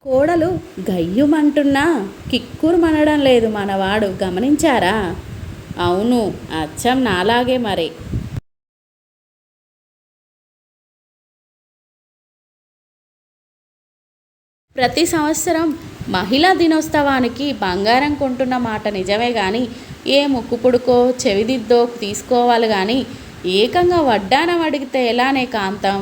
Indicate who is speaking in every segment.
Speaker 1: కోడలు గయ్యుమంటున్నా కిక్కురుమనడం లేదు మనవాడు గమనించారా? అవును, అచ్చం నాలాగే మరి. ప్రతి సంవత్సరం మహిళా దినోత్సవానికి బంగారం కొంటున్న మాట నిజమే కానీ ఏ ముక్కుపుడుకో చెవిదిద్దో తీసుకోవాలి కానీ ఏకంగా వడ్డానం అడిగితే ఎలానే కాంతం?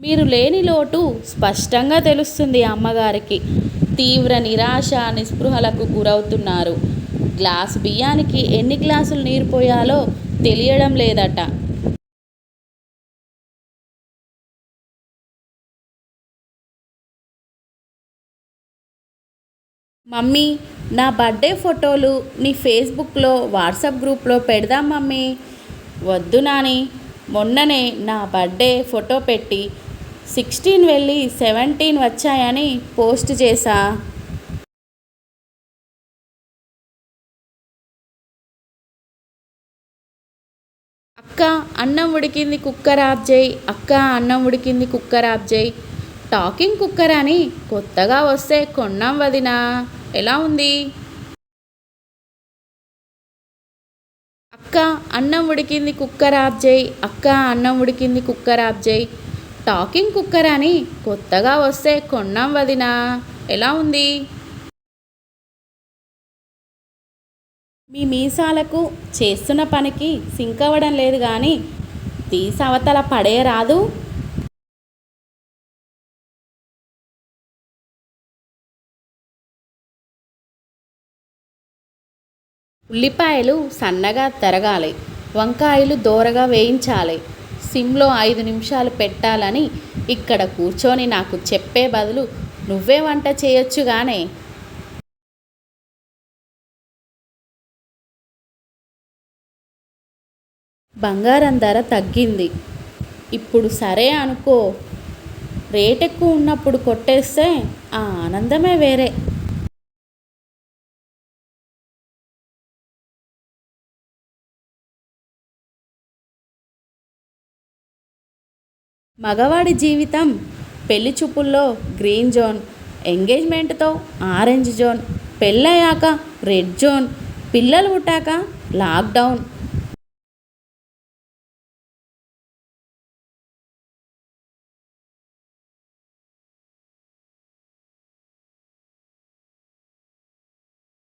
Speaker 1: మీరు లేని లోటు స్పష్టంగా తెలుస్తుంది అమ్మగారికి. తీవ్ర నిరాశ నిస్పృహలకు గురవుతున్నారు. గ్లాసు బియ్యానికి ఎన్ని గ్లాసులు నీరు పోయాలో తెలియడం లేదట. మమ్మీ, నా బర్త్డే ఫోటోలు నీ ఫేస్బుక్లో వాట్సాప్ గ్రూప్లో పెడదాం మమ్మీ. వద్దు నాని, మొన్ననే నా బర్త్డే ఫోటో పెట్టి 16 వెళ్ళి 17 వచ్చాయని పోస్ట్ చేశా. అక్క అన్నం ఉడికింది కుక్కర్ ఆఫ్ చేయి, అక్క అన్నం ఉడికింది కుక్కర్ ఆఫ్ చేయి. టాకింగ్ కుక్కర్ అని కొత్తగా వస్తే కొన్నాం వదినా. ఎలా ఉంది? అక్క అన్నం ఉడికింది కుక్కర్ ఆఫ్ చేయి, అక్క అన్నం ఉడికింది కుక్కర్ ఆఫ్ చేయి. టాకింగ్ కుక్కర్ అని కొత్తగా వస్తే కొన్నాం వదినా. ఎలా ఉంది? మీ మీసాలకు చేస్తున్న పనికి సింక్ అవ్వడం లేదు కానీ తీసి అవతల పడేయరాదు. ఉల్లిపాయలు సన్నగా తరగాలి, వంకాయలు దోరగా వేయించాలి. సిమ్లో 5 నిమిషాలు పెట్టాలని ఇక్కడ కూర్చొని నాకు చెప్పే బదులు నువ్వే వంట చేయొచ్చుగానే. బంగారం ధర తగ్గింది ఇప్పుడు సరే అనుకో. రేట్ ఎక్కువ ఉన్నప్పుడు కొట్టేస్తే ఆ ఆనందమే వేరే. మగవాడి జీవితం పెళ్లి చూపుల్లో గ్రీన్ జోన్, ఎంగేజ్మెంట్తో ఆరెంజ్ జోన్, పెళ్ళయ్యాక రెడ్ జోన్, పిల్లలు పుట్టాక లాక్డౌన్,